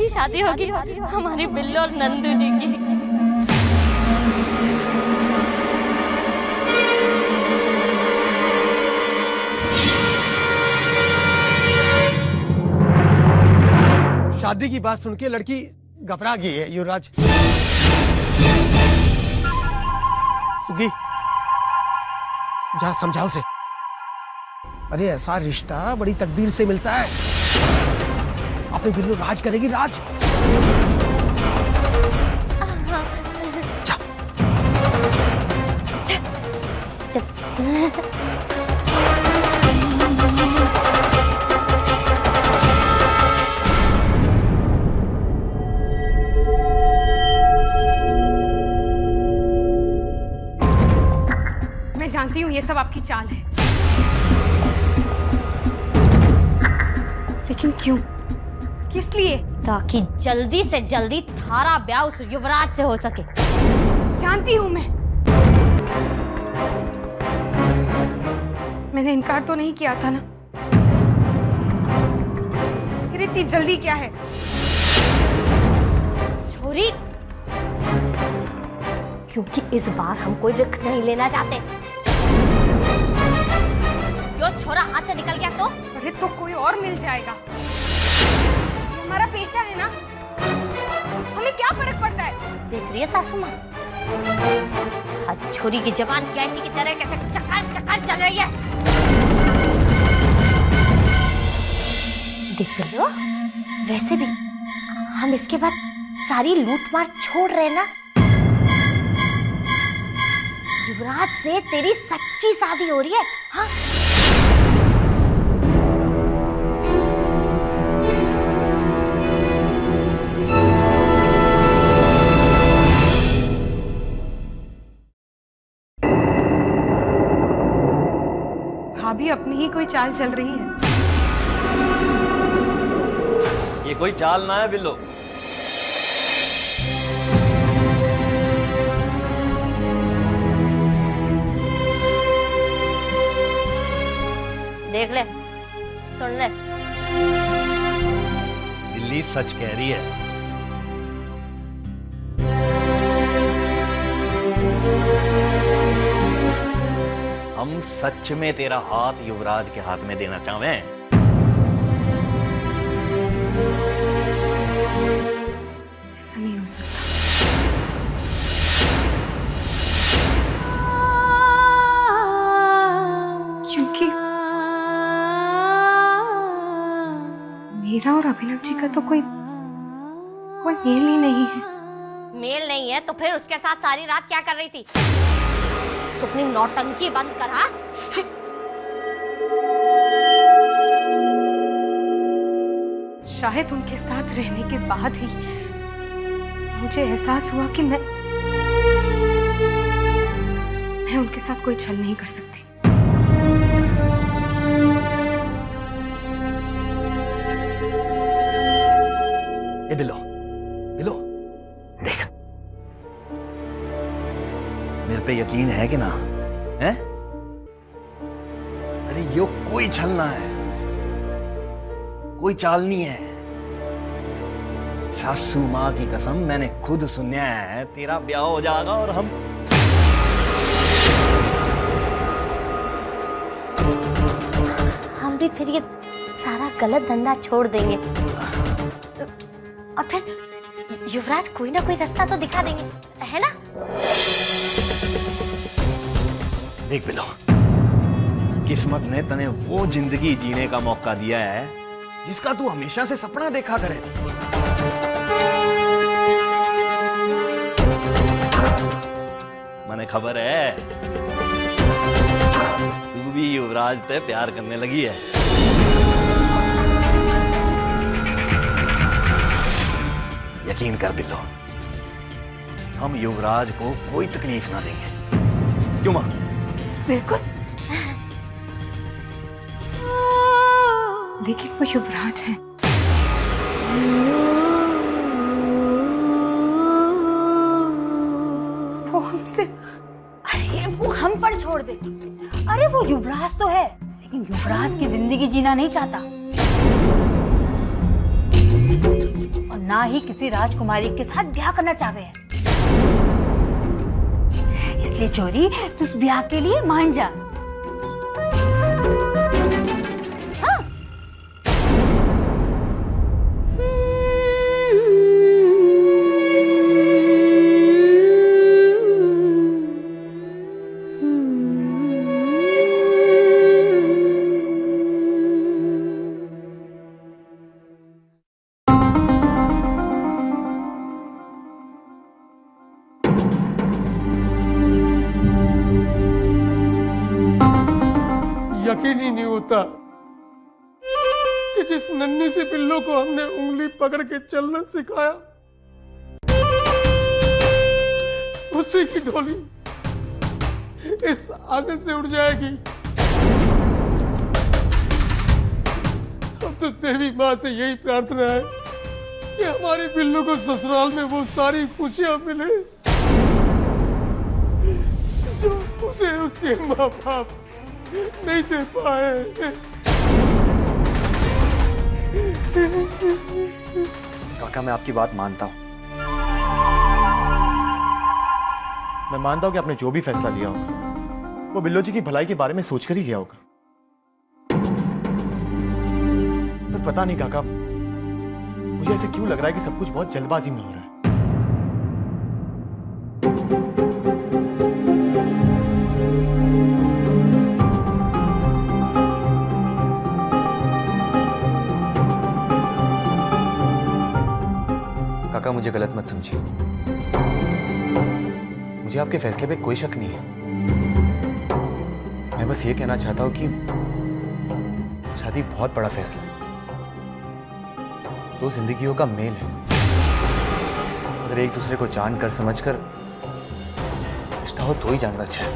की शादी होगी हमारी बिल्लू और नंदू जी की। शादी की बात सुन के लड़की घबरा गई है युवराज। सुगी, जा समझाओ उसे। अरे ऐसा रिश्ता बड़ी तकदीर से मिलता है। अपनी बिल्लू राज करेगी, राज। मैं जानती हूँ ये सब आपकी चाल है, लेकिन क्यों, किस लिए? ताकि जल्दी से जल्दी थारा ब्याह उस युवराज से हो सके। जानती हूँ मैंने इनकार तो नहीं किया था ना, फिर इतनी जल्दी क्या है? छोरी, क्योंकि इस बार हम कोई रिस्क नहीं लेना चाहते। जो छोरा हाथ से निकल गया तो? अरे तो कोई और मिल जाएगा, ये हमारा पेशा है ना, हमें क्या फर्क पड़ता है? देख रही है सासू माँ, आज छोरी की जबान कैंची की तरह कैसे चकर चकर चल रही है। देख लो, वैसे भी हम इसके बाद सारी लूट मार छोड़ रहे ना। युवराज से तेरी सच्ची शादी हो रही है। हाँ, भाभी अपनी ही कोई चाल चल रही है। ये कोई चाल ना है बिल्लो। देख ले, सुन ले, बिल्ली सच कह रही है। हम सच में तेरा हाथ युवराज के हाथ में देना चाहें। ऐसा नहीं हो सकता। क्योंकि मेरा और अभिनव जी का तो कोई मेल ही नहीं है। मेल नहीं है तो फिर उसके साथ सारी रात क्या कर रही थी? तो अपनी नौटंकी बंद कर। हाँ, शायद उनके साथ रहने के बाद ही मुझे एहसास हुआ कि मैं उनके साथ कोई छल नहीं कर सकती। ये बिल्लो, बिल्लो, देख, मेरे पे यकीन है कि ना? है? अरे यो कोई छलना है, कोई चाल नहीं है। सासू माँ की कसम, मैंने खुद सुना है तेरा ब्याह हो जाएगा और हम भी फिर ये सारा गलत धंधा छोड़ देंगे और फिर युवराज कोई ना कोई रास्ता तो दिखा देंगे, है ना? देख बिल्लो, किस्मत ने तने वो जिंदगी जीने का मौका दिया है जिसका तू हमेशा से सपना देखा करे। मने खबर है तू भी युवराज से प्यार करने लगी है। यकीन कर बिल्लो, हम युवराज को कोई तकलीफ ना देंगे। क्यों मां? बिल्कुल। लेकिन वो युवराज है। वो हमसे, अरे वो हम पर छोड़ दे। अरे वो युवराज तो है, लेकिन युवराज की जिंदगी जीना नहीं चाहता। और ना ही किसी राजकुमारी के साथ ब्याह करना चाहे है। इसलिए चोरी तू उस ब्याह के लिए मान जा। हाँ? यकीन ही नहीं होता कि जिस नन्ही सी बिल्लो को हमने उंगली पकड़ के चलना सिखाया, उसी की डोली इस आंगन से उड़ जाएगी। अब तो देवी माँ से यही प्रार्थना है कि हमारी बिल्लो को ससुराल में वो सारी खुशियां मिले जो उसे उसके माँ बाप नहीं दे पाए। काका, मैं आपकी बात मानता हूं। मैं मानता हूं कि आपने जो भी फैसला लिया होगा वो बिल्लो जी की भलाई के बारे में सोचकर ही लिया होगा। पर पता नहीं काका, मुझे ऐसे क्यों लग रहा है कि सब कुछ बहुत जल्दबाजी में हो रहा है। काका, मुझे गलत मत समझिए। मुझे आपके फैसले पे कोई शक नहीं है। मैं बस ये कहना चाहता हूं कि शादी बहुत बड़ा फैसला है, दो जिंदगियों का मेल है। अगर एक दूसरे को जानकर समझकर रिश्ता हो तो ही जानना अच्छा है।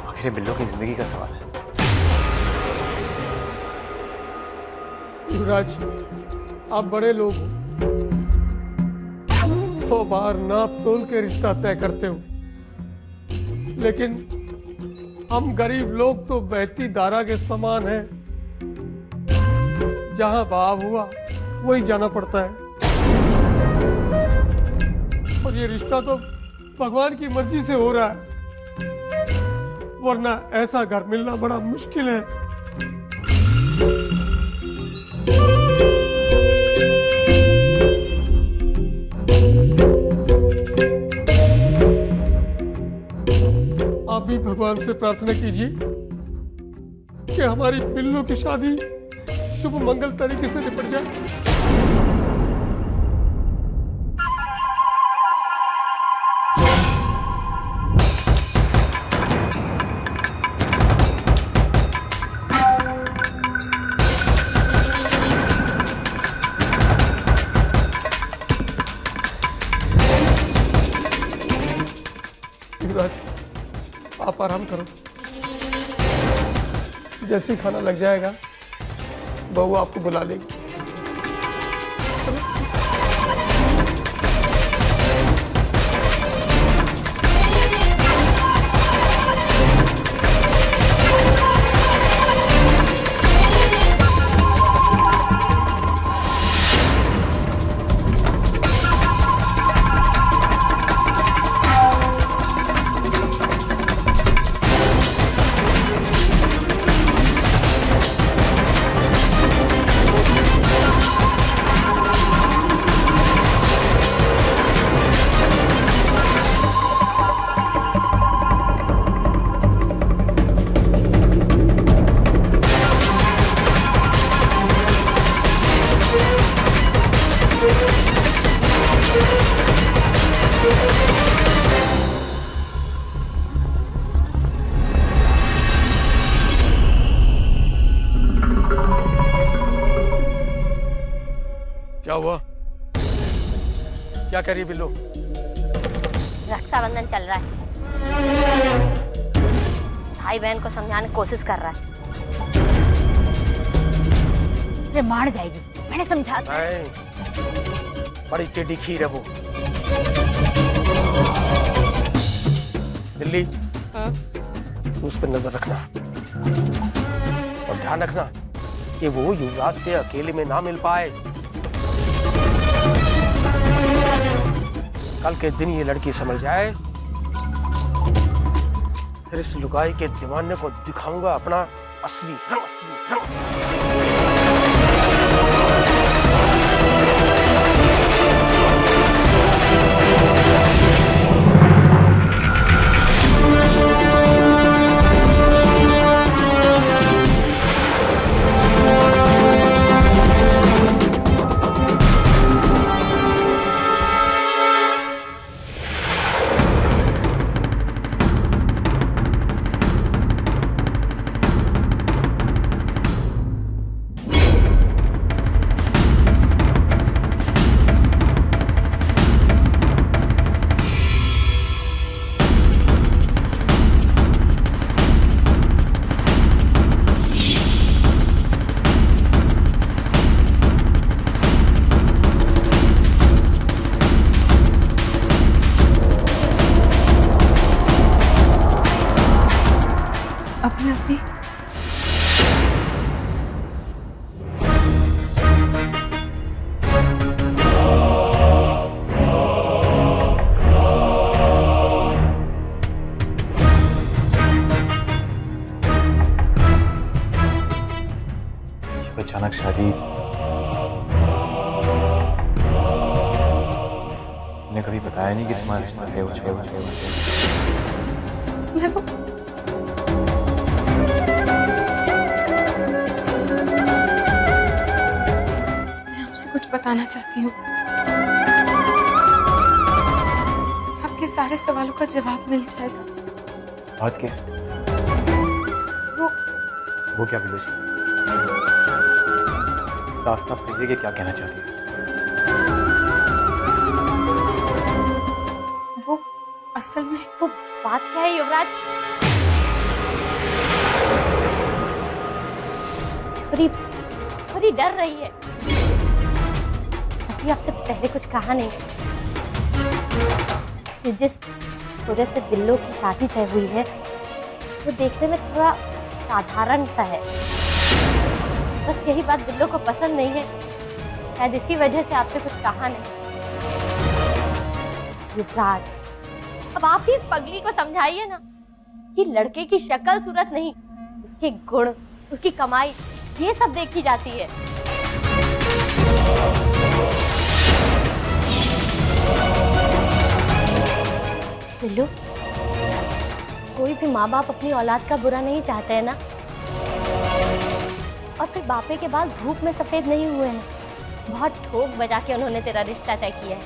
आखिर बिल्लो की जिंदगी का सवाल है। युवराज, आप बड़े लोग हो, 100 बार नाप तोल के रिश्ता तय करते हो, लेकिन हम गरीब लोग तो बहती धारा के समान हैं। जहां भाव हुआ वही जाना पड़ता है। और ये रिश्ता तो भगवान की मर्जी से हो रहा है, वरना ऐसा घर मिलना बड़ा मुश्किल है। आप भी भगवान से प्रार्थना कीजिए कि हमारी बिल्लो की शादी शुभ मंगल तरीके से निपट जाए। आप आराम करो, जैसे ही खाना लग जाएगा बहू आपको बुला लेगी। क्या हुआ? क्या कह रही बिल्लो? रक्षाबंधन चल रहा है, भाई बहन को समझाने की कोशिश कर रहा है। अरे मान जाएगी, मैंने समझा। बड़ी टेढ़ी खीर है वो। दिल्ली, तू उस पर नजर रखना और ध्यान रखना कि वो युवराज से अकेले में ना मिल पाए। कल के दिन ये लड़की समझ जाए, फिर इस लुगाई के दीवाने को दिखाऊंगा अपना असली रंग, असली रंग। अभिनव जी, अचानक शादी ने कभी बताया नहीं कि तुम्हारा रिश्ता है। मैं वो आपसे कुछ बताना चाहती हूँ। आपके सारे सवालों का जवाब मिल जाएगा। बात क्या? वो क्या बिलो जी? साफ साफ कहिए कि क्या कहना चाहती है। वो असल में वो बात क्या है युवराज? परी डर रही है। अभी आपसे पहले कुछ कहा नहीं। जिस सूर्य से बिल्लो की शादी तय हुई है वो देखने में थोड़ा साधारण सा है। बस यही बात बिल्लो को पसंद नहीं है, शायद इसी वजह से आपसे कुछ कहा नहीं। युवराज, अब आप ही इस पगली को समझाइए ना कि लड़के की शक्ल सूरत नहीं, उसके गुण, उसकी कमाई, ये सब देखी जाती है। बिल्लू, कोई भी माँ बाप अपनी औलाद का बुरा नहीं चाहते हैं ना। और फिर बापे के बाल धूप में सफेद नहीं हुए हैं, बहुत ठोक बजा के उन्होंने तेरा रिश्ता तय किया है।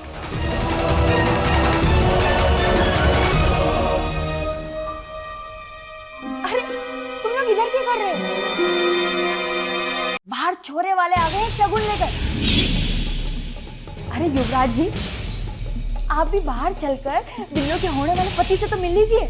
अरे तुम लोग इधर क्या कर रहे हो? बाहर छोरे वाले आ गए शगुन लेकर। अरे युवराज जी, आप भी बाहर चलकर बिल्लो के होने वाले पति से तो मिल लीजिए।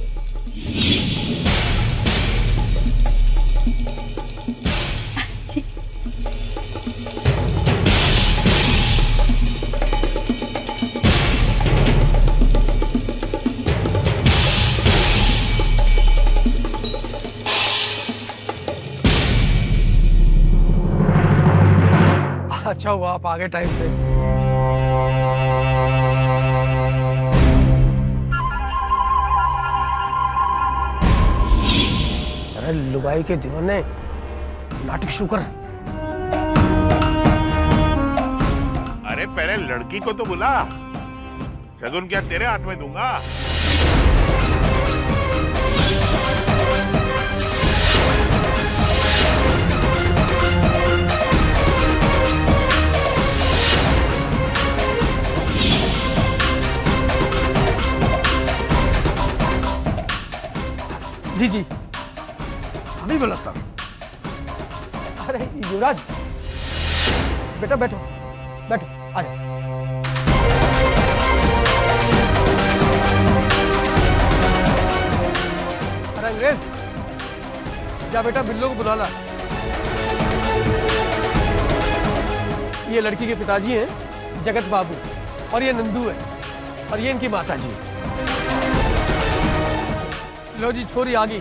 अच्छा हुआ आप आ गए टाइम पे। अरे लुगाई के दीवाने, नाटक शुरू कर। अरे पहले लड़की को तो बुला। शगुन क्या तेरे हाथ में दूंगा? जी जी, अभी बुलाता हूं। अरे युवराज, बेटा बैठो बैठो, आ जाओ। अरे अंग्रेज, जा बेटा बिल्लो को बुला ला। ये लड़की के पिताजी हैं जगत बाबू, और ये नंदू है, और ये इनकी माता जी। लो जी, छोरी आ गई।